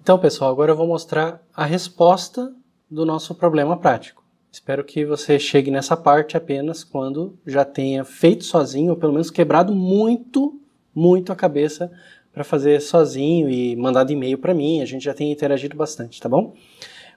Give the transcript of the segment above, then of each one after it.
Então, pessoal, agora eu vou mostrar a resposta do nosso problema prático. Espero que você chegue nessa parte apenas quando já tenha feito sozinho, ou pelo menos quebrado muito a cabeça para fazer sozinho e mandado e-mail para mim. A gente já tem interagido bastante, tá bom?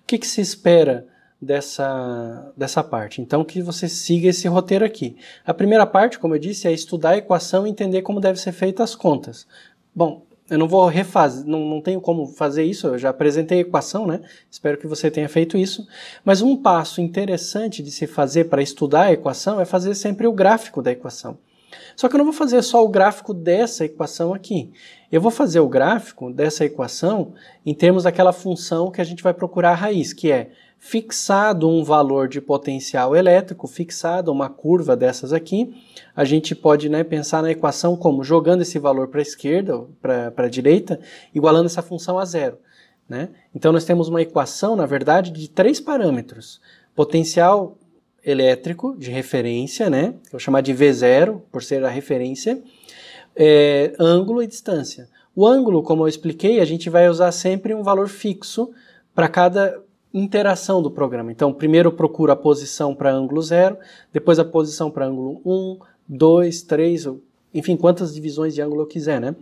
O que se espera dessa parte? Então, que você siga esse roteiro aqui. A primeira parte, como eu disse, é estudar a equação e entender como devem ser feitas as contas. Bom, eu não vou refazer, não tenho como fazer isso, eu já apresentei a equação, né? Espero que você tenha feito isso. Mas um passo interessante de se fazer para estudar a equação é fazer sempre o gráfico da equação. Só que eu não vou fazer só o gráfico dessa equação aqui. Eu vou fazer o gráfico dessa equação em termos daquela função que a gente vai procurar a raiz, que é fixado um valor de potencial elétrico, fixado uma curva dessas aqui, a gente pode, né, pensar na equação como jogando esse valor para a esquerda, para a direita, igualando essa função a zero. Né? Então nós temos uma equação, na verdade, de 3 parâmetros. Potencial elétrico de referência, né? Eu vou chamar de V0, por ser a referência, ângulo e distância. O ângulo, como eu expliquei, a gente vai usar sempre um valor fixo para cada interação do programa. Então, primeiro eu procuro a posição para ângulo 0, depois a posição para ângulo 1, 2, 3, enfim, quantas divisões de ângulo eu quiser, né?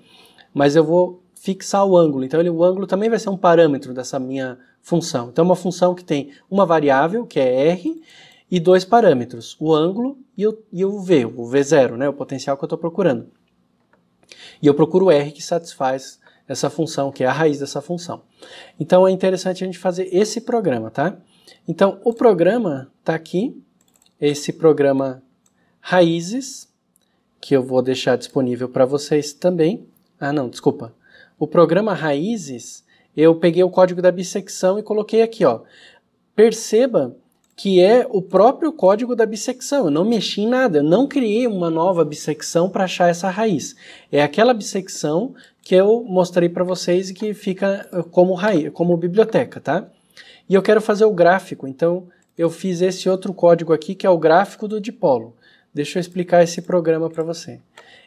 Mas eu vou fixar o ângulo. Então, o ângulo também vai ser um parâmetro dessa minha função. Então, é uma função que tem uma variável, que é R, e 2 parâmetros, o ângulo e o V, o V0, né? O potencial que eu estou procurando. E eu procuro o R que satisfaz essa função, que é a raiz dessa função. Então é interessante a gente fazer esse programa, tá? Então o programa está aqui, esse programa raízes, que eu vou deixar disponível para vocês também. Ah não, desculpa. O programa raízes, eu peguei o código da bissecção e coloquei aqui, ó. Perceba que é o próprio código da bissecção, eu não mexi em nada, eu não criei uma nova bissecção para achar essa raiz. É aquela bissecção que eu mostrei para vocês e que fica como raiz, como biblioteca, tá? E eu quero fazer o gráfico, então eu fiz esse outro código aqui que é o gráfico do dipolo. Deixa eu explicar esse programa para você.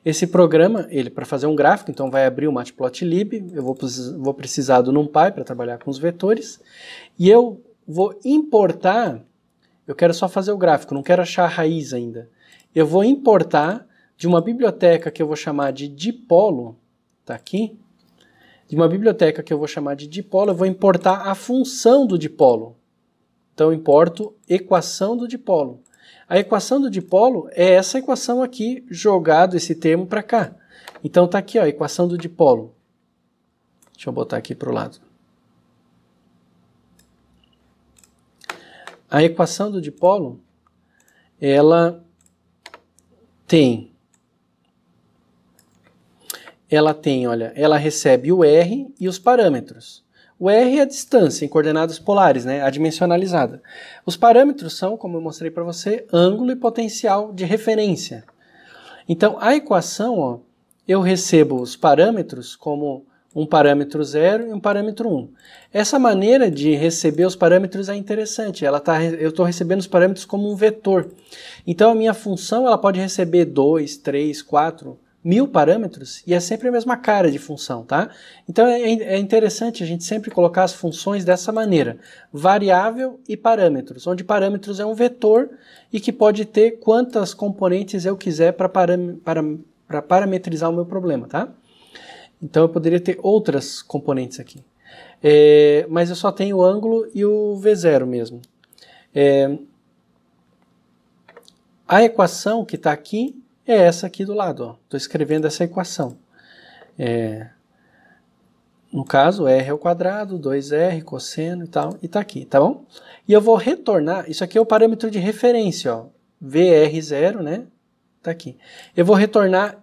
Esse programa, ele para fazer um gráfico, então vai abrir o Matplotlib, eu vou precisar do NumPy para trabalhar com os vetores, e eu vou importar. Eu quero só fazer o gráfico, não quero achar a raiz ainda. Eu vou importar de uma biblioteca que eu vou chamar de dipolo, tá aqui? De uma biblioteca que eu vou chamar de dipolo, eu vou importar a função do dipolo. Então eu importo equação do dipolo. A equação do dipolo é essa equação aqui, jogado esse termo para cá. Então tá aqui, ó, a equação do dipolo. Deixa eu botar aqui para o lado. A equação do dipolo, ela tem, olha, ela recebe o R e os parâmetros. O R é a distância em coordenadas polares, né, adimensionalizada. Os parâmetros são, como eu mostrei para você, ângulo e potencial de referência. Então, a equação, ó, eu recebo os parâmetros como um parâmetro 0 e um parâmetro 1. Essa maneira de receber os parâmetros é interessante. Eu estou recebendo os parâmetros como um vetor. Então a minha função ela pode receber 2, 3, 4, 1000 parâmetros e é sempre a mesma cara de função, tá? Então é interessante a gente sempre colocar as funções dessa maneira. Variável e parâmetros, onde parâmetros é um vetor e que pode ter quantas componentes eu quiser para parametrizar o meu problema, tá? Então eu poderia ter outras componentes aqui. Mas eu só tenho o ângulo e o V0 mesmo. A equação que está aqui é essa aqui do lado. Estou escrevendo essa equação. No caso, R ao quadrado, 2R, cosseno e tal, e está aqui, tá bom? E eu vou retornar, isso aqui é o parâmetro de referência, ó, VR0, né? Está aqui. Eu vou retornar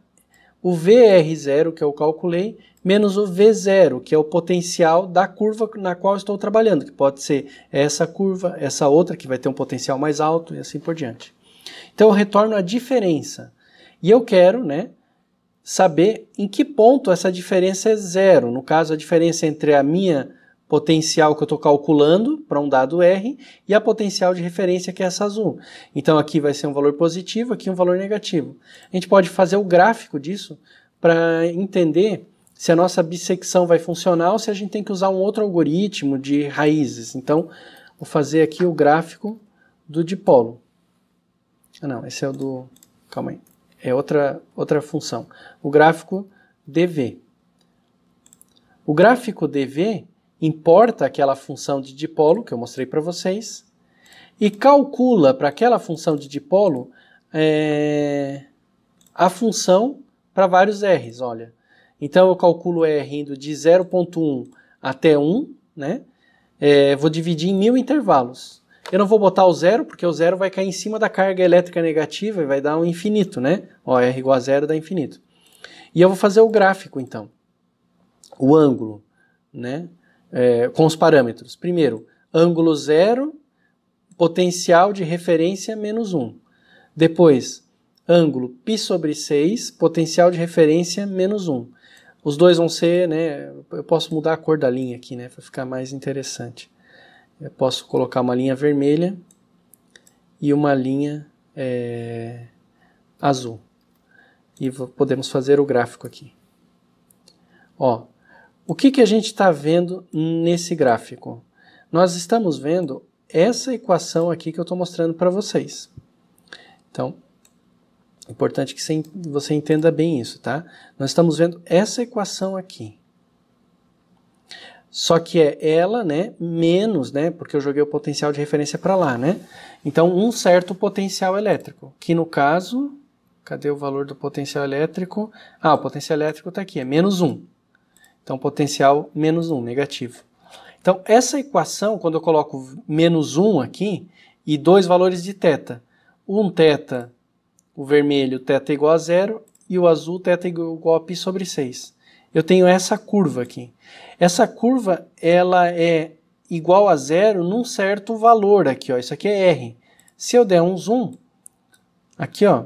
o VR0, que eu calculei, menos o V0, que é o potencial da curva na qual eu estou trabalhando, que pode ser essa curva, essa outra, que vai ter um potencial mais alto, e assim por diante. Então eu retorno a diferença. E eu quero, né, saber em que ponto essa diferença é zero. No caso, a diferença entre a minha potencial que eu estou calculando para um dado R e a potencial de referência que é essa azul. Então aqui vai ser um valor positivo, aqui um valor negativo. A gente pode fazer o gráfico disso para entender se a nossa bissecção vai funcionar ou se a gente tem que usar um outro algoritmo de raízes. Então, vou fazer aqui o gráfico do dipolo. Ah, não, esse é o do... Calma aí. É outra função. O gráfico dv. O gráfico dv importa aquela função de dipolo que eu mostrei para vocês e calcula para aquela função de dipolo a função para vários r's, olha. Então eu calculo r indo de 0.1 até 1, né? Vou dividir em 1000 intervalos. Eu não vou botar o zero, porque o zero vai cair em cima da carga elétrica negativa e vai dar um infinito, né? Ó, r igual a zero dá infinito. E eu vou fazer o gráfico, então. O ângulo, né? Com os parâmetros. Primeiro, ângulo 0, potencial de referência menos 1. Depois, ângulo π sobre 6, potencial de referência menos 1. Os dois vão ser, né? Eu posso mudar a cor da linha aqui, né? Para ficar mais interessante. Eu posso colocar uma linha vermelha e uma linha azul. E podemos fazer o gráfico aqui. Ó, o que a gente está vendo nesse gráfico? Nós estamos vendo essa equação aqui que eu estou mostrando para vocês. Então, é importante que você entenda bem isso, tá? Nós estamos vendo essa equação aqui. Só que é ela, né, menos, né, porque eu joguei o potencial de referência para lá, né? Então, um certo potencial elétrico, que no caso, cadê o valor do potencial elétrico? Ah, o potencial elétrico está aqui, é menos 1. Então, potencial menos 1, negativo. Então, essa equação, quando eu coloco menos 1 aqui, e dois valores de θ, um θ, o vermelho, θ igual a 0, e o azul, θ igual a π sobre 6. Eu tenho essa curva aqui. Essa curva, ela é igual a 0 num certo valor aqui, ó. Isso aqui é R. Se eu der um zoom, aqui, ó,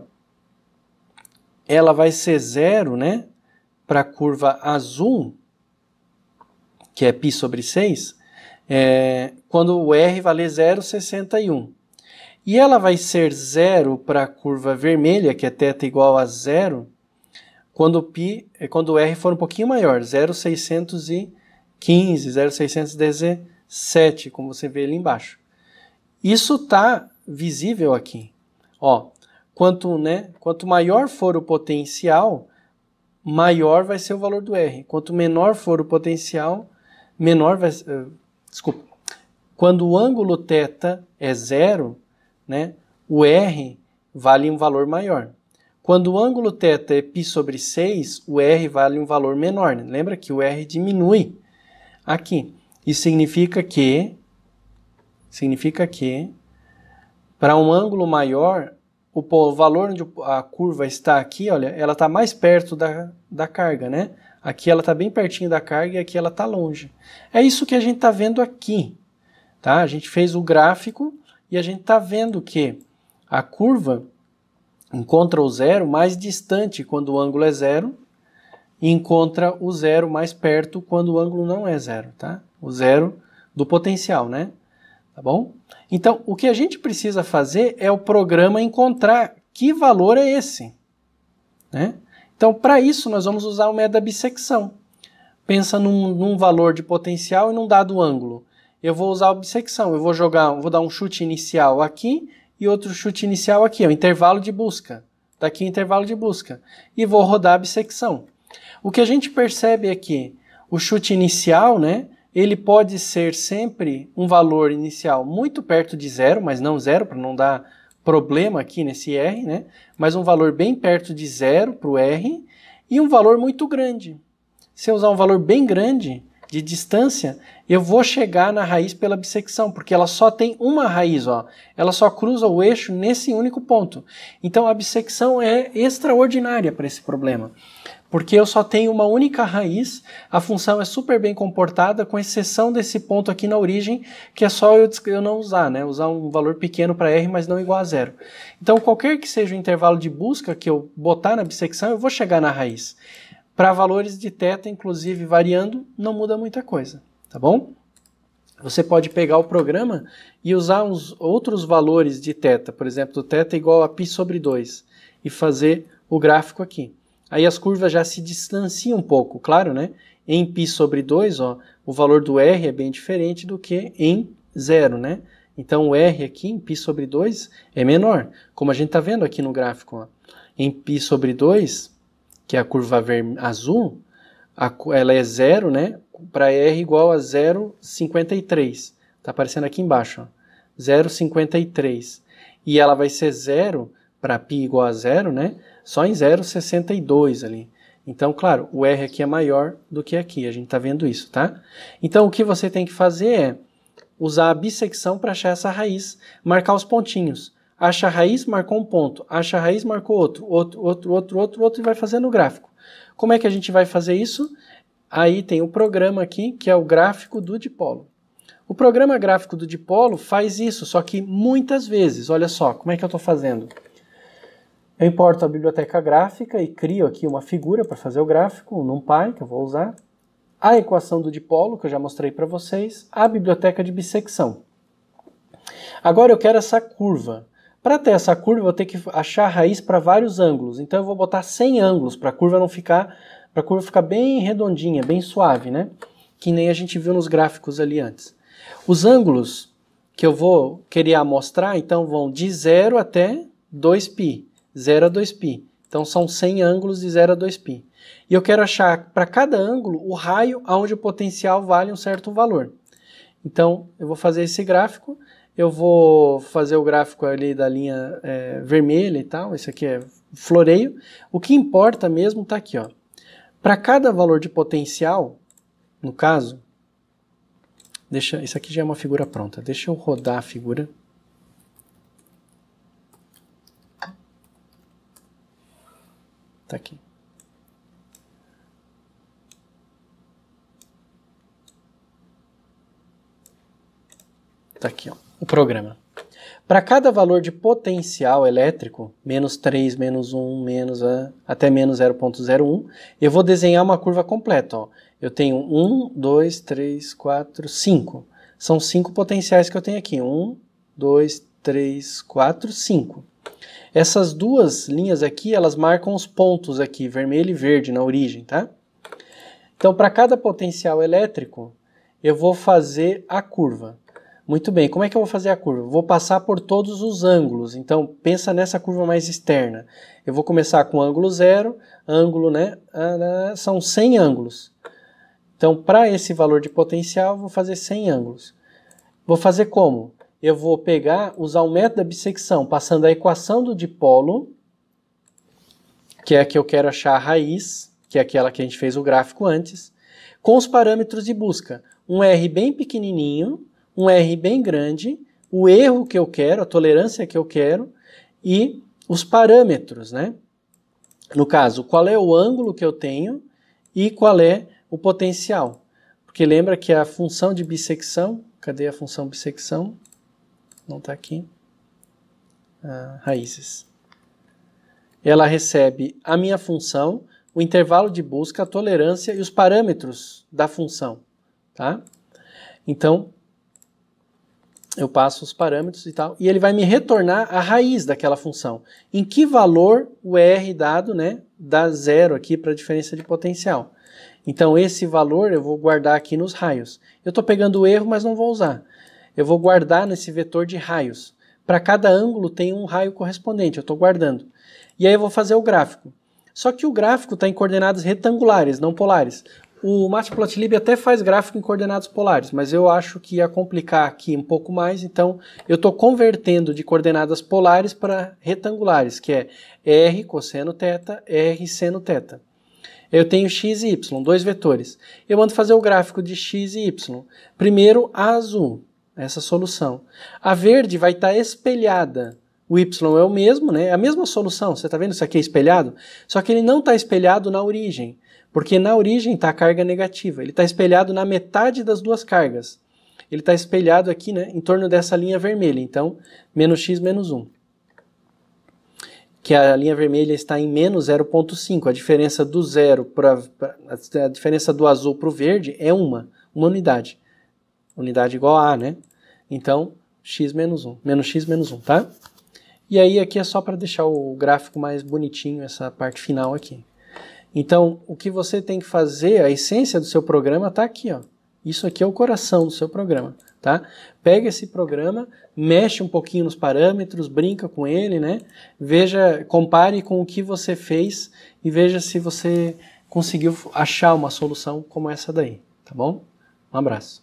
ela vai ser 0, né, para a curva azul, que é π sobre 6, quando o R valer 0,61. E ela vai ser 0 para a curva vermelha, que é θ igual a 0, quando o R for um pouquinho maior, 0,615, 0,617, como você vê ali embaixo. Isso está visível aqui. Ó, quanto maior for o potencial, maior vai ser o valor do R. Quanto menor for o potencial, menor vai ser... desculpa. Quando o ângulo θ é 0, né, o R vale um valor maior. Quando o ângulo θ é π sobre 6, o R vale um valor menor. Né? Lembra que o R diminui aqui. Isso significa que para um ângulo maior, o valor onde a curva está aqui, olha, ela está mais perto da carga, né? Aqui ela está bem pertinho da carga e aqui ela está longe. É isso que a gente está vendo aqui. Tá? A gente fez o gráfico e a gente está vendo que a curva encontra o zero mais distante quando o ângulo é 0 e encontra o zero mais perto quando o ângulo não é 0, tá? O zero do potencial, né? Tá bom? Então, o que a gente precisa fazer é o programa encontrar que valor é esse, né? Então, para isso, nós vamos usar o método da bissecção. Pensa num valor de potencial e num dado ângulo. Eu vou usar a bissecção, eu vou dar um chute inicial aqui e outro chute inicial aqui, o intervalo de busca. Daqui o intervalo de busca. E vou rodar a bissecção. O que a gente percebe é que o chute inicial, né, ele pode ser sempre um valor inicial muito perto de 0, mas não 0, para não dar problema aqui nesse R, né, mas um valor bem perto de 0 para o R e um valor muito grande. Se eu usar um valor bem grande de distância, eu vou chegar na raiz pela bissecção, porque ela só tem uma raiz, ó. Ela só cruza o eixo nesse único ponto. Então a bissecção é extraordinária para esse problema, porque eu só tenho uma única raiz, a função é super bem comportada, com exceção desse ponto aqui na origem, que é só eu não usar, né? Usar um valor pequeno para R, mas não igual a 0. Então qualquer que seja o intervalo de busca que eu botar na bissecção, eu vou chegar na raiz. Para valores de θ, inclusive variando, não muda muita coisa, tá bom? Você pode pegar o programa e usar uns outros valores de θ, por exemplo, θ igual a π sobre 2, e fazer o gráfico aqui. aí as curvas já se distanciam um pouco, claro, né? Em π sobre 2, ó, o valor do R é bem diferente do que em 0, né? Então o R aqui em π sobre 2 é menor, como a gente está vendo aqui no gráfico. Ó. Em π sobre 2, que é a curva azul, ela é 0, né? Para R igual a 0,53. Está aparecendo aqui embaixo, 0,53. E ela vai ser 0 para π igual a 0, né? Só em 0,62 ali. Então, claro, o R aqui é maior do que aqui, a gente está vendo isso, tá? Então, o que você tem que fazer é usar a bissecção para achar essa raiz, marcar os pontinhos. Acha a raiz, marcou um ponto. Acha a raiz, marcou outro, e vai fazendo o gráfico. Como é que a gente vai fazer isso? Aí tem o programa aqui, que é o gráfico do dipolo. O programa gráfico do dipolo faz isso, só que muitas vezes. Olha só, como é que eu estou fazendo? Eu importo a biblioteca gráfica e crio aqui uma figura para fazer o gráfico, um NumPy, que eu vou usar. A equação do dipolo, que eu já mostrei para vocês. A biblioteca de bissecção. Agora eu quero essa curva. Para ter essa curva, eu vou ter que achar a raiz para vários ângulos. Então eu vou botar 100 ângulos para a curva ficar bem redondinha, bem suave, né? Que nem a gente viu nos gráficos ali antes. Os ângulos que eu vou querer amostrar, então, vão de 0 até 2π. 0 a 2π. Então são 100 ângulos de 0 a 2π. E eu quero achar para cada ângulo o raio onde o potencial vale um certo valor. Então eu vou fazer esse gráfico, eu vou fazer o gráfico ali da linha vermelha e tal, esse aqui é floreio. O que importa mesmo está aqui, ó. Para cada valor de potencial, no caso, isso aqui já é uma figura pronta, deixa eu rodar a figura. Tá aqui. Tá aqui, ó, o programa. Para cada valor de potencial elétrico, menos 3, menos 1, até menos 0,01, eu vou desenhar uma curva completa. Ó. Eu tenho 1, 2, 3, 4, 5. São 5 potenciais que eu tenho aqui. 1, 2, 3, 4, 5. Essas duas linhas aqui, elas marcam os pontos aqui, vermelho e verde, na origem, tá? Então, para cada potencial elétrico, eu vou fazer a curva. Muito bem, como é que eu vou fazer a curva? Vou passar por todos os ângulos, então pensa nessa curva mais externa. Eu vou começar com ângulo 0, ângulo, né? São 100 ângulos. Então, para esse valor de potencial, eu vou fazer 100 ângulos. Vou fazer como? Eu vou usar o método da bissecção, passando a equação do dipolo, que é a que eu quero achar a raiz, que é aquela que a gente fez o gráfico antes, com os parâmetros de busca. Um R bem pequenininho, um R bem grande, o erro que eu quero, a tolerância que eu quero, e os parâmetros, né? No caso, qual é o ângulo que eu tenho e qual é o potencial. Porque lembra que a função de bissecção, cadê a função bissecção? Não está aqui. Raízes. Ela recebe a minha função, o intervalo de busca, a tolerância e os parâmetros da função. Tá? Então, eu passo os parâmetros e tal, e ele vai me retornar a raiz daquela função. Em que valor o R dado, né, dá 0 aqui para a diferença de potencial. Então, esse valor eu vou guardar aqui nos raios. Eu estou pegando o erro, mas não vou usar. Eu vou guardar nesse vetor de raios. Para cada ângulo tem um raio correspondente, eu estou guardando. E aí eu vou fazer o gráfico. Só que o gráfico está em coordenadas retangulares, não polares. O Matplotlib até faz gráfico em coordenadas polares, mas eu acho que ia complicar aqui um pouco mais, então eu estou convertendo de coordenadas polares para retangulares, que é R cosseno θ, R seno θ. Eu tenho x e y, dois vetores. Eu mando fazer o gráfico de x e y. Primeiro a azul, essa solução. A verde vai estar espelhada. O y é o mesmo, né? É a mesma solução. Você está vendo isso aqui é espelhado? Só que ele não está espelhado na origem, porque na origem está a carga negativa. Ele está espelhado na metade das duas cargas. Ele está espelhado aqui, né, em torno dessa linha vermelha. Então, menos x menos 1. Que a linha vermelha está em menos 0,5. A diferença do a diferença do azul para o verde é uma unidade. Unidade igual a, né? Então, x menos 1. Menos x menos 1, tá? E aí aqui é só para deixar o gráfico mais bonitinho, essa parte final aqui. Então, o que você tem que fazer, a essência do seu programa está aqui, ó. Isso aqui é o coração do seu programa, tá? Pega esse programa, mexe um pouquinho nos parâmetros, brinca com ele, né? Veja, compare com o que você fez e veja se você conseguiu achar uma solução como essa daí, tá bom? Um abraço.